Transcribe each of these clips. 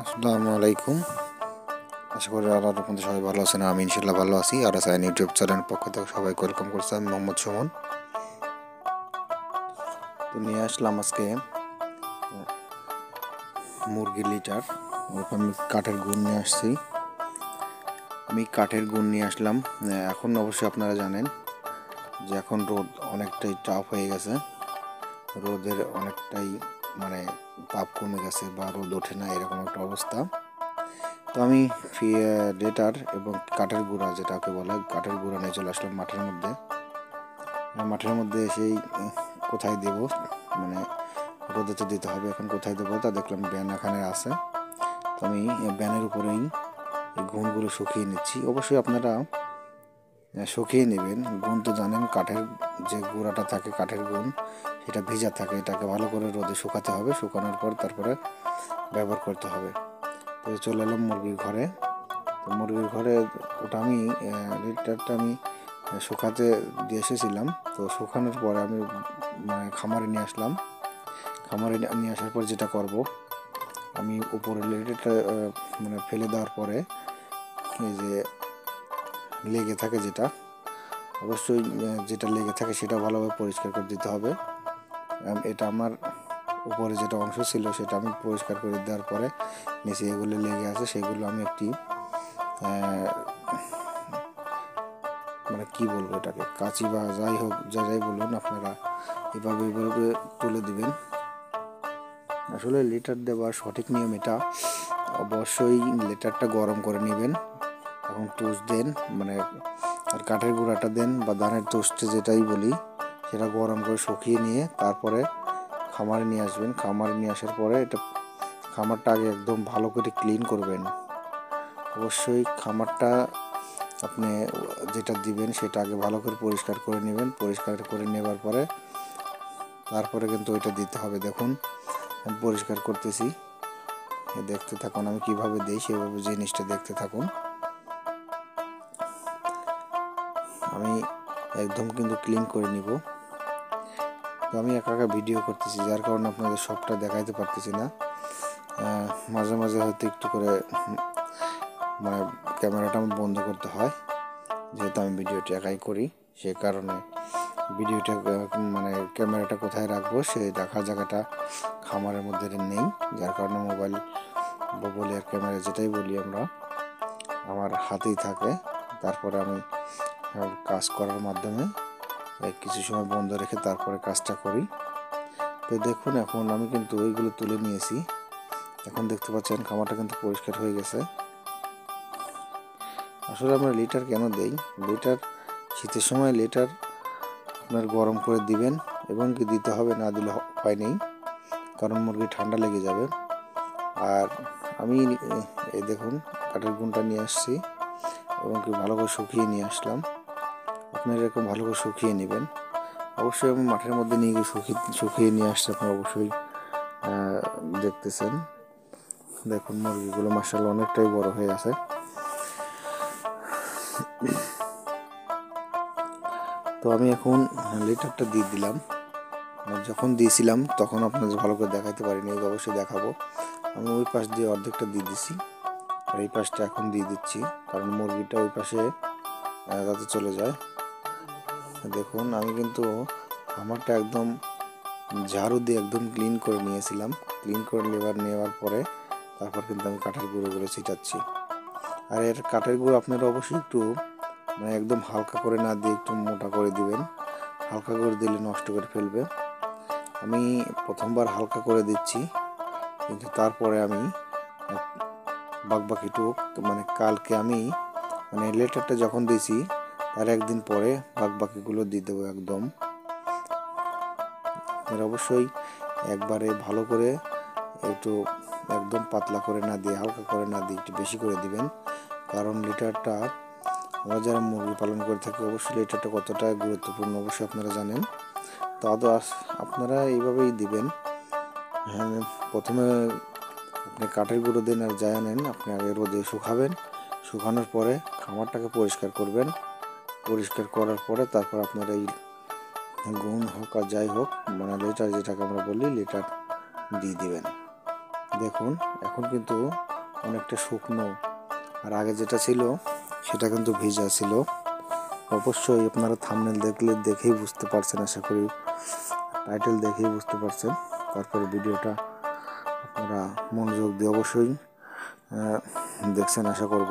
আসসালামু আলাইকুম। আশা করি আল্লাহর রহমতে সবাই ভালো আছেন। আমি ইনশাল্লাহ ভালো আছি। আর আসাইন ইউটিউব চ্যানেলের পক্ষ থেকে সবাইকে ওয়েলকাম করছি। আমি মোহাম্মদ সুমন। তো নিয়ে আসলাম আজকে মুরগির লিটার। আমি কাঠের গুঁড় নিয়ে আসছি। আমি কাঠের গুঁড় নিয়ে আসলাম। এখন অবশ্যই আপনারা জানেন যে এখন রোদ অনেকটাই টাফ হয়ে গেছে। রোদের অনেকটাই তাপ কমে গেছে বা রোদ ওঠে না, এরকম একটা অবস্থা। তো আমি লেটার এবং কাঠের গুঁড়া, যেটাকে বলে কাঠের গুঁড়া, নিয়ে চলে আসলাম মাঠের মধ্যে। মাঠের মধ্যে এসেই কোথায় দেব, মানে রোদে তো দিতে হবে, এখন কোথায় দেবো তা দেখলাম ব্যান এখানে আছে। তো আমি ব্যানের উপরেই এই গুণগুলো শুকিয়ে নিচ্ছি। অবশ্যই আপনারা শুকিয়ে নেবেন। গুণ তো জানেন, কাঠের যে গুঁড়াটা থাকে, কাঠের গুণ, সেটা ভিজা থাকে। এটাকে ভালো করে রোদে শুকাতে হবে। শুকানোর পর তারপরে ব্যবহার করতে হবে। তো চলে এলাম মুরগির ঘরে। তো মুরগির ঘরে ওটা আমি লিটারটা আমি শুকাতে দিয়ে এসেছিলাম। তো শুকানোর পরে আমি খামারে নিয়ে আসলাম। খামারে নিয়ে আসার পর যেটা করব, আমি উপরে লিটারটা ফেলে দেওয়ার পরে এই যে লেগে থাকে যেটা, অবশ্যই যেটা লেগে থাকে সেটা ভালোভাবে পরিষ্কার করে দিতে হবে। এটা আমার উপরে যেটা অংশ ছিল সেটা আমি পরিষ্কার করে দেওয়ার পরে নিচে এগুলো লেগে আছে, সেগুলো আমি একটি কি বলবো এটাকে, কাঁচি বা যাই হোক, যাই বলুন আপনারা, এভাবে তুলে দিবেন। আসলে লিটার দেওয়ার সঠিক নিয়ম এটা। অবশ্যই লিটারটা গরম করে নেবেন, এখন তুষ দেন, আর কাঠের গুঁড়াটা দেন বা ধানের তুষটা যেটাই বলি, সেটা গরম করে শুকিয়ে নিয়ে তারপরে খামারে নিয়ে আসবেন। খামারে নিয়ে আসার পরে এটা খামারটা আগে একদম ভালো করে ক্লিন করবেন। অবশ্যই খামারটা আপনি যেটা দিবেন সেটা আগে ভালো করে পরিষ্কার করে নেবেন। পরিষ্কার করে নেবার পরে তারপরে কিন্তু ওইটা দিতে হবে। দেখুন আমি পরিষ্কার করতেছি, দেখতে থাকুন আমি কিভাবে দিই, সেভাবে জিনিসটা দেখতে থাকুন। আমি একদম কিন্তু ক্লিন করে নিব। তো আমি একা ভিডিও করতেছি, যার কারণে আপনাদের সবটা দেখাইতে পারতেছি না। মাঝে মাঝে হয়তো একটু করে ক্যামেরাটা আমার বন্ধ করতে হয়, যেহেতু আমি ভিডিওটি একাই করি। সে কারণে ভিডিওটা ক্যামেরাটা কোথায় রাখবো সেই রাখার জায়গাটা খামারের মধ্যে নেই, যার কারণে মোবাইল বলি আর ক্যামেরা যেটাই বলি আমরা আমার হাতেই থাকে। তারপরে আমি কাজ করার মাধ্যমে কিছু সময় বন্ধ রেখে তারপরে কাজটা করি। তো দেখুন এখন আমি কিন্তু ওইগুলো তুলে নিয়েছি। এখন দেখতে পাচ্ছেন খামারটা কিন্তু পরিষ্কার হয়ে গেছে। আসলে আমরা লিটার কেন দেই, লিটার শীতের সময় লিটার আপনার গরম করে দিবেন এবং কি দিতে হবে, না দিলে উপায় নেই, কারণ মুরগি ঠান্ডা লেগে যাবে। আর আমি এই দেখুন কাঠের গুণটা নিয়ে আসছি এবং কি ভালো করে শুকিয়ে নিয়ে আসলাম। আপনারা এরকম ভালো করে শুকিয়ে নেবেন। অবশ্যই আমি মাঠের মধ্যে নিয়ে গিয়ে শুকিয়ে নিয়ে আসছি, আপনারা অবশ্যই দেখতেছেন। দেখুন মুরগিগুলো মাশাআল্লাহ অনেকটাই বড় হয়ে আছে। তো আমি এখন লিটারটা দিয়ে দিলাম। যখন দিয়েছিলাম তখন আপনাদের ভালো করে দেখাতে পারিনি, অবশ্যই দেখাবো। আমি ওই পাশ দিয়ে অর্ধেকটা দিয়ে দিছি আর এই পাশটা এখন দিয়ে দিচ্ছি, কারণ মুরগিটা ওই পাশে যাতে চলে যায়। দেখুন আমি কিন্তু খামারটা একদম ঝাড়ু দিয়ে একদম ক্লিন করে নিয়েছিলাম। ক্লিন করে নেওয়ার পরে তারপর কিন্তু আমি কাঠের গুঁড়োগুলো ছিটাচ্ছি। আর এর কাঠের গুঁড়ো আপনারা অবশ্যই একটু একদম হালকা করে না দিয়ে একটু মোটা করে দিবেন। হালকা করে দিলে নষ্ট করে ফেলবে। আমি প্রথমবার হালকা করে দিচ্ছি, কিন্তু তারপরে আমি বাকিটুক কালকে আমি লেটারটা যখন দিয়েছি তার একদিন পরে বাকিগুলো দিয়ে দেবো একদম। আপনারা অবশ্যই একবারে ভালো করে একটু একদম পাতলা করে না দিয়ে, হালকা করে না দিয়ে একটু বেশি করে দিবেন, কারণ লিটারটা আমরা যারা মুরগি পালন করে থাকি অবশ্যই লিটারটা কতটা গুরুত্বপূর্ণ অবশ্যই আপনারা জানেন। তো আপনারা এইভাবেই দিবেন। হ্যাঁ, প্রথমে আপনি কাঠের গুঁড়ো দিন আর যাই আনেন, আপনি আগে রোদে শুকাবেন। শুকানোর পরে খামারটাকে পরিষ্কার করবেন। পরিষ্কার করার পরে তারপর আপনার এই গুণ হোক আর যাই হোক লিটার, যেটাকে আমরা বলি লিটার, দিয়ে দিবেন। দেখুন এখন কিন্তু অনেকটা শুকনো, আর আগে যেটা ছিল সেটা কিন্তু ভিজা ছিল। অবশ্যই আপনারা থাম্বনেল দেখেই বুঝতে পারছেন, আশা করি টাইটেল দেখেই বুঝতে পারছেন। তারপরে ভিডিওটা আপনারা মনোযোগ দিয়ে অবশ্যই দেখছেন আশা করব।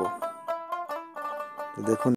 দেখুন